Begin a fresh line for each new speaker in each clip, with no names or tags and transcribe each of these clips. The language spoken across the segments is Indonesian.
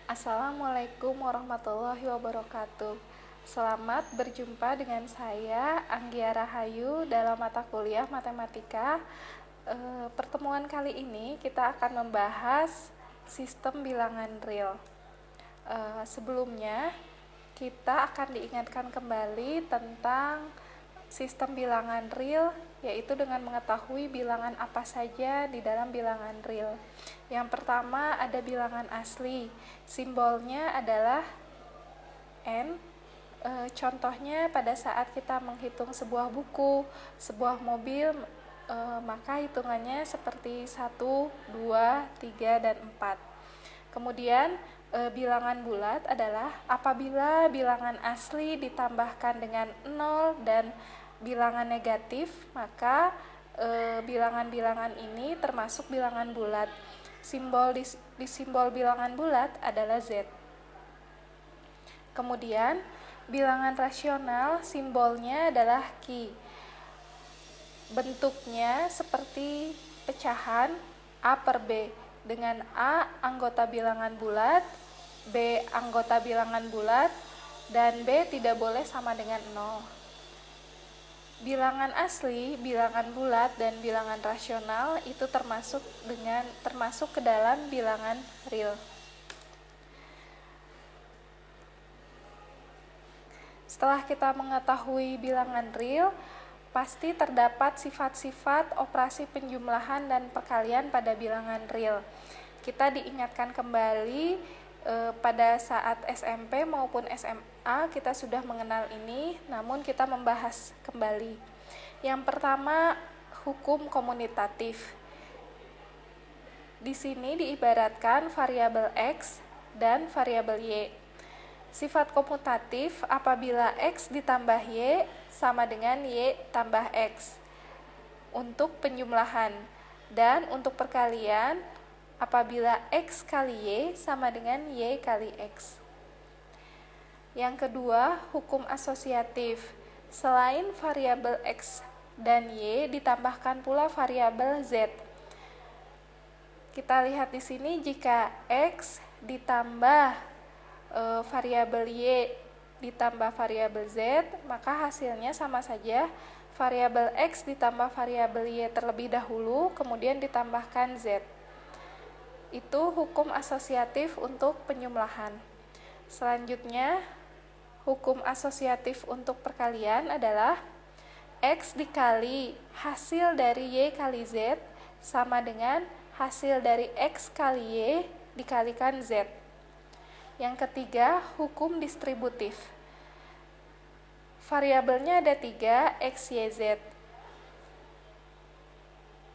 Assalamualaikum warahmatullahi wabarakatuh. Selamat berjumpa dengan saya, Anggia Rahayu, dalam mata kuliah Matematika. Pertemuan kali ini kita akan membahas sistem bilangan real. Sebelumnya, kita akan diingatkan kembali tentang sistem bilangan real, yaitu dengan mengetahui bilangan apa saja di dalam bilangan real. Yang pertama ada bilangan asli, simbolnya adalah N. Contohnya pada saat kita menghitung sebuah buku, sebuah mobil, maka hitungannya seperti 1, 2, 3, dan 4. Kemudian bilangan bulat adalah apabila bilangan asli ditambahkan dengan 0 dan bilangan negatif, maka bilangan-bilangan ini termasuk bilangan bulat. Simbol di simbol bilangan bulat adalah Z. Kemudian bilangan rasional simbolnya adalah Ki. Bentuknya seperti pecahan A per B, dengan A anggota bilangan bulat, B anggota bilangan bulat, dan B tidak boleh sama dengan 0. Bilangan asli, bilangan bulat, dan bilangan rasional itu termasuk ke dalam bilangan real. Setelah kita mengetahui bilangan real, pasti terdapat sifat-sifat operasi penjumlahan dan perkalian pada bilangan real. Kita diingatkan kembali pada saat SMP maupun SMA kita sudah mengenal ini, namun kita membahas kembali. Yang pertama, hukum komutatif. Di sini diibaratkan variabel X dan variabel Y. Sifat komutatif apabila X ditambah Y sama dengan Y tambah X untuk penjumlahan, dan untuk perkalian apabila X kali Y sama dengan Y kali X. Yang kedua, hukum asosiatif. Selain variabel X dan Y, ditambahkan pula variabel Z. Kita lihat di sini, jika X ditambah variabel Y ditambah variabel Z, maka hasilnya sama saja. Variabel X ditambah variabel Y terlebih dahulu, kemudian ditambahkan Z. Itu hukum asosiatif untuk penjumlahan. Selanjutnya, hukum asosiatif untuk perkalian adalah X dikali hasil dari Y kali Z sama dengan hasil dari X kali Y dikalikan Z. Yang ketiga, hukum distributif. Variabelnya ada 3, X, Y, Z.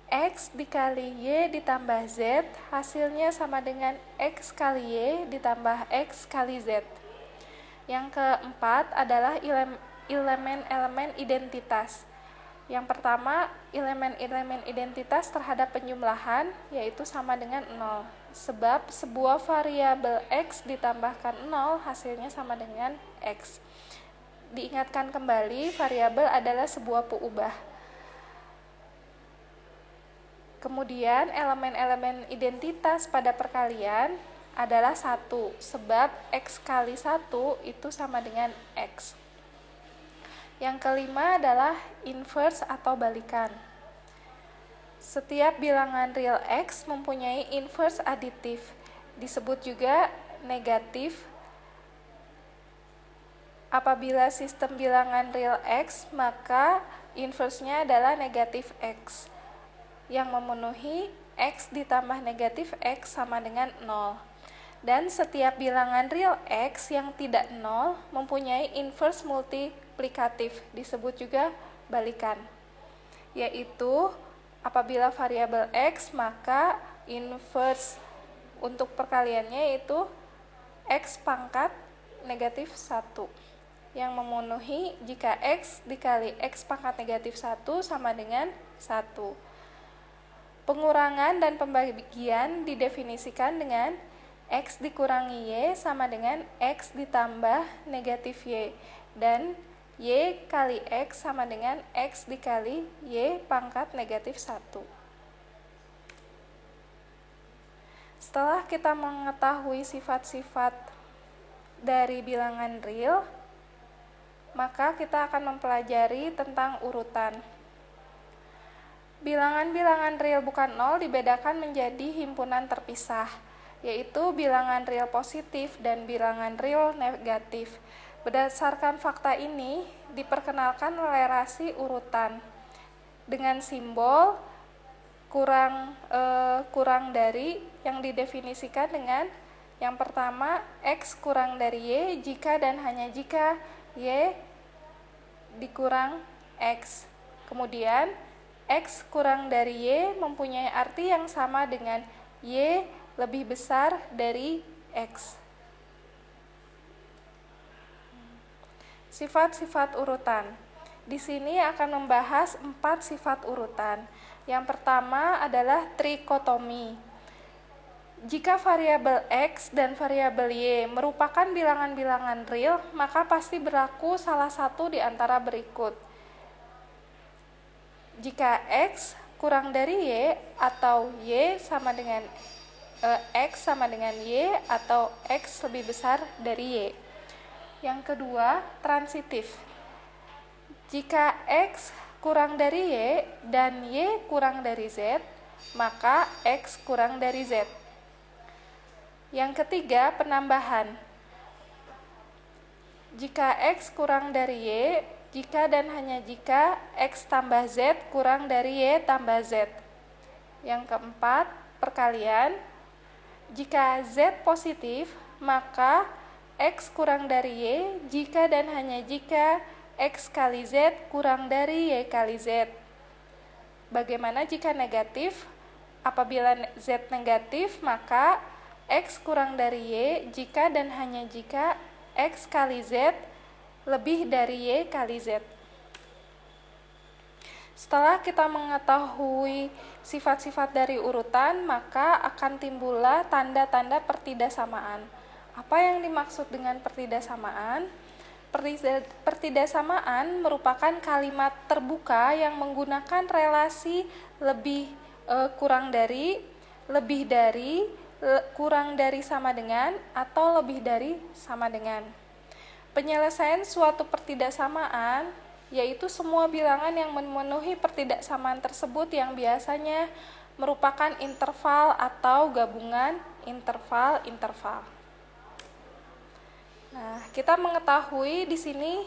X dikali Y ditambah Z, hasilnya sama dengan X kali Y ditambah X kali Z. Yang keempat adalah elemen-elemen identitas. Yang pertama, elemen-elemen identitas terhadap penjumlahan, yaitu sama dengan 0. Sebab sebuah variabel X ditambahkan 0, hasilnya sama dengan X. Diingatkan kembali, variabel adalah sebuah peubah. Kemudian elemen-elemen identitas pada perkalian adalah 1, sebab X kali 1 itu sama dengan X. Yang kelima adalah inverse atau balikan. Setiap bilangan real X mempunyai inverse aditif, disebut juga negatif. Apabila sistem bilangan real X, maka inverse-nya adalah negatif X, yang memenuhi X ditambah negatif X sama dengan 0. Dan setiap bilangan real X yang tidak 0 mempunyai inverse multiplikatif, disebut juga balikan. Yaitu apabila variabel X, maka inverse untuk perkaliannya yaitu X pangkat negatif 1, yang memenuhi jika X dikali X pangkat negatif 1 sama dengan 1. Pengurangan dan pembagian didefinisikan dengan X dikurangi Y sama dengan X ditambah negatif Y, dan Y kali X sama dengan X dikali Y pangkat negatif 1. Setelah kita mengetahui sifat-sifat dari bilangan real, maka kita akan mempelajari tentang urutan. Bilangan-bilangan real bukan nol dibedakan menjadi himpunan terpisah, yaitu bilangan real positif dan bilangan real negatif. Berdasarkan fakta ini, diperkenalkan relasi urutan dengan simbol kurang dari yang didefinisikan dengan yang pertama X kurang dari Y jika dan hanya jika Y dikurang X. Kemudian X kurang dari Y mempunyai arti yang sama dengan Y lebih besar dari X. Sifat-sifat urutan. Di sini akan membahas 4 sifat urutan. Yang pertama adalah trikotomi. Jika variabel X dan variabel Y merupakan bilangan-bilangan real, maka pasti berlaku salah satu di antara berikut. Jika X kurang dari Y atau Y sama dengan X sama dengan Y atau X lebih besar dari Y. Yang kedua, transitif. Jika X kurang dari Y dan Y kurang dari Z, maka X kurang dari Z. Yang ketiga, penambahan. Jika X kurang dari Y, jika dan hanya jika X tambah Z kurang dari Y tambah Z. Yang keempat, perkalian. Jika Z positif, maka X kurang dari Y jika dan hanya jika X kali Z kurang dari Y kali Z. Bagaimana jika negatif? Apabila Z negatif, maka X kurang dari Y jika dan hanya jika X kali Z lebih dari Y kali Z. Setelah kita mengetahui sifat-sifat dari urutan, maka akan timbullah tanda-tanda pertidaksamaan. Apa yang dimaksud dengan pertidaksamaan? Pertidaksamaan merupakan kalimat terbuka yang menggunakan relasi kurang dari, lebih dari, kurang dari sama dengan, atau lebih dari sama dengan. Penyelesaian suatu pertidaksamaan yaitu semua bilangan yang memenuhi pertidaksamaan tersebut yang biasanya merupakan interval atau gabungan interval-interval. Nah, kita mengetahui di sini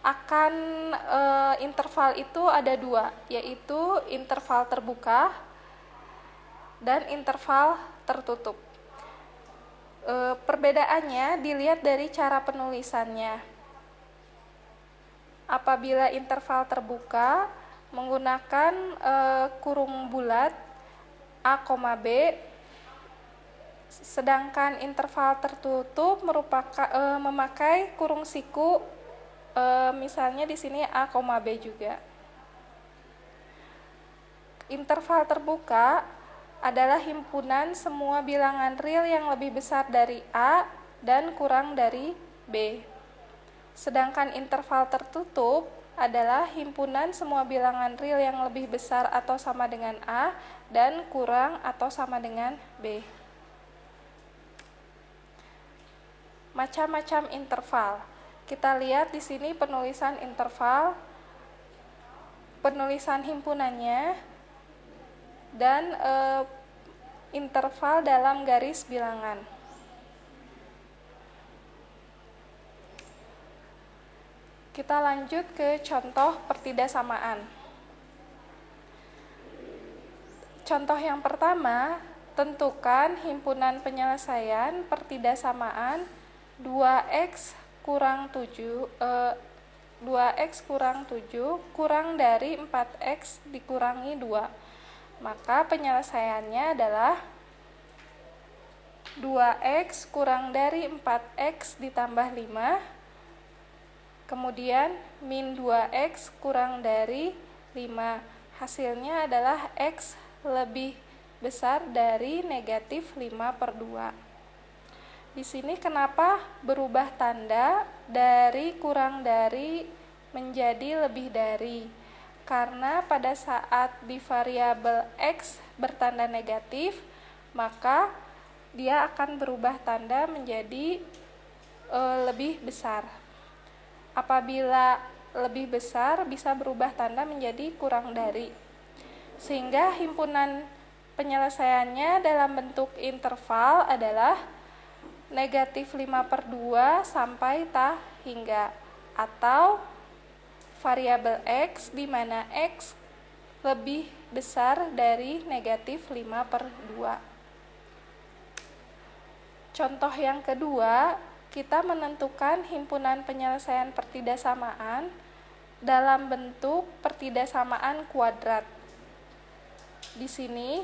akan interval itu ada 2, yaitu interval terbuka dan interval tertutup. Perbedaannya dilihat dari cara penulisannya. Apabila interval terbuka menggunakan kurung bulat A, B, sedangkan interval tertutup memakai kurung siku, misalnya di sini A, B juga. Interval terbuka adalah himpunan semua bilangan real yang lebih besar dari A dan kurang dari B. Sedangkan interval tertutup adalah himpunan semua bilangan real yang lebih besar atau sama dengan A dan kurang atau sama dengan B. Macam-macam interval. Kita lihat di sini penulisan interval, penulisan himpunannya, dan interval dalam garis bilangan. Kita lanjut ke contoh pertidaksamaan. Contoh yang pertama, tentukan himpunan penyelesaian pertidaksamaan 2x kurang 7 kurang dari 4x dikurangi 2. Maka penyelesaiannya adalah 2x kurang dari 4x ditambah 5, kemudian min 2x kurang dari 5. Hasilnya adalah x lebih besar dari negatif 5/2. Di sini kenapa berubah tanda dari kurang dari menjadi lebih dari? Karena pada saat di variabel x bertanda negatif, maka dia akan berubah tanda menjadi lebih besar. Apabila lebih besar bisa berubah tanda menjadi kurang dari. Sehingga himpunan penyelesaiannya dalam bentuk interval adalah negatif 5/2 sampai tak hingga, atau variabel X di mana X lebih besar dari negatif 5/2. Contoh yang kedua, kita menentukan himpunan penyelesaian pertidaksamaan dalam bentuk pertidaksamaan kuadrat. Di sini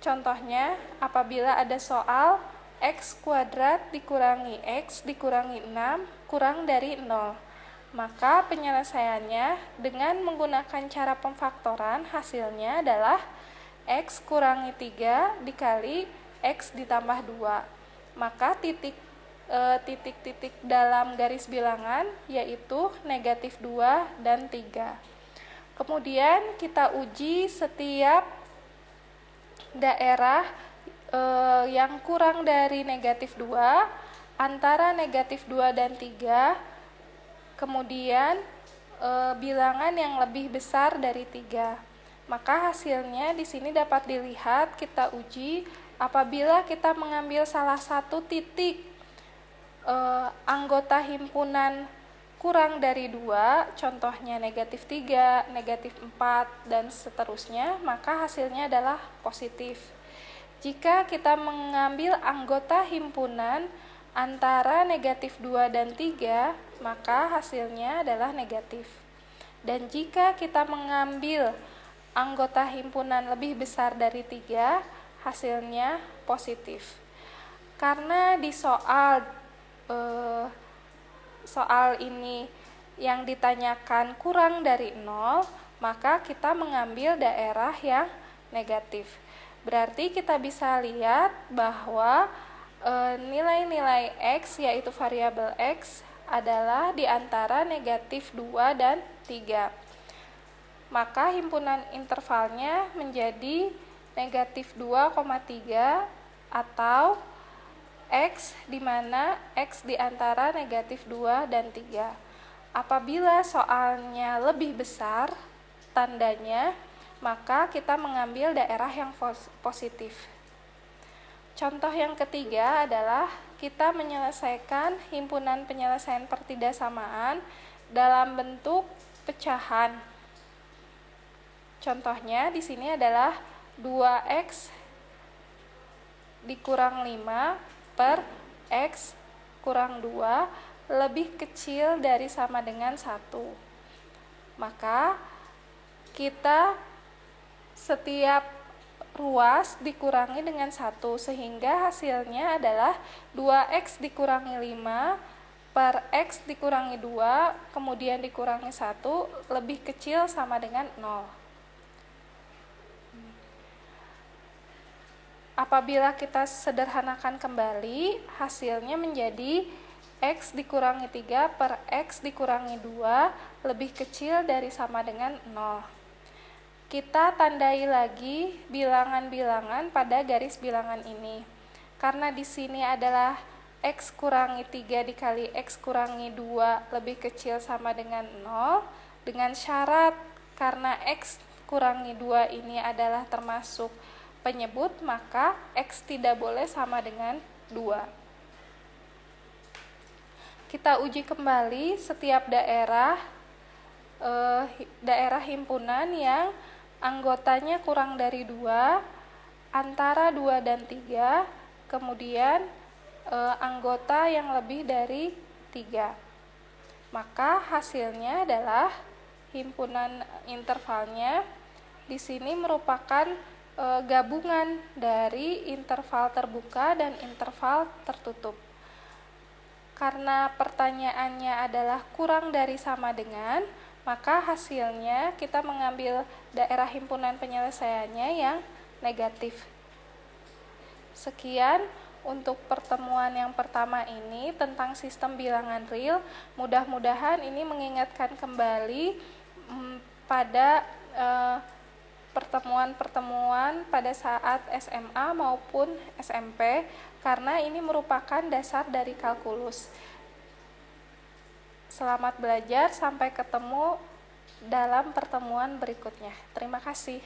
contohnya apabila ada soal X kuadrat dikurangi X dikurangi 6 kurang dari 0, maka penyelesaiannya dengan menggunakan cara pemfaktoran hasilnya adalah X kurangi 3 dikali X ditambah 2. Maka titik-titik dalam garis bilangan yaitu negatif 2 dan 3. Kemudian kita uji setiap daerah yang kurang dari negatif 2 antara negatif 2 dan 3, kemudian bilangan yang lebih besar dari 3. Maka hasilnya di sini dapat dilihat, kita uji apabila kita mengambil salah satu titik anggota himpunan kurang dari 2, contohnya negatif 3, negatif 4, dan seterusnya, maka hasilnya adalah positif. Jika kita mengambil anggota himpunan antara negatif 2 dan 3, maka hasilnya adalah negatif. Dan jika kita mengambil anggota himpunan lebih besar dari 3, hasilnya positif. Karena di soal ini yang ditanyakan kurang dari 0, maka kita mengambil daerah yang negatif. Berarti kita bisa lihat bahwa nilai-nilai X, yaitu variabel X, adalah di antara negatif 2 dan 3. Maka himpunan intervalnya menjadi negatif 2,3 atau X di mana X di antara negatif 2 dan 3. Apabila soalnya lebih besar tandanya, maka kita mengambil daerah yang positif. Contoh yang ketiga adalah kita menyelesaikan himpunan penyelesaian pertidaksamaan dalam bentuk pecahan. Contohnya di sini adalah 2X dikurang 5 per X kurang 2 lebih kecil dari sama dengan 1. Maka kita setiap ruas dikurangi dengan 1, sehingga hasilnya adalah 2X dikurangi 5 per X dikurangi 2 kemudian dikurangi 1 lebih kecil sama dengan 0. Apabila kita sederhanakan kembali, hasilnya menjadi X dikurangi 3 per X dikurangi 2 lebih kecil dari sama dengan 0. Kita tandai lagi bilangan-bilangan pada garis bilangan ini. Karena di sini adalah X kurangi 3 dikali X kurangi 2 lebih kecil sama dengan 0, dengan syarat karena X kurangi 2 ini adalah termasuk penyebut, maka X tidak boleh sama dengan 2. Kita uji kembali setiap daerah himpunan yang anggotanya kurang dari 2, antara 2 dan 3, kemudian anggota yang lebih dari 3. Maka hasilnya adalah himpunan intervalnya di sini merupakan gabungan dari interval terbuka dan interval tertutup. Karena pertanyaannya adalah kurang dari sama dengan, maka hasilnya kita mengambil daerah himpunan penyelesaiannya yang negatif. Sekian untuk pertemuan yang pertama ini tentang sistem bilangan real. Mudah-mudahan ini mengingatkan kembali pada pertemuan-pertemuan pada saat SMA maupun SMP, karena ini merupakan dasar dari kalkulus. Selamat belajar, sampai ketemu dalam pertemuan berikutnya. Terima kasih.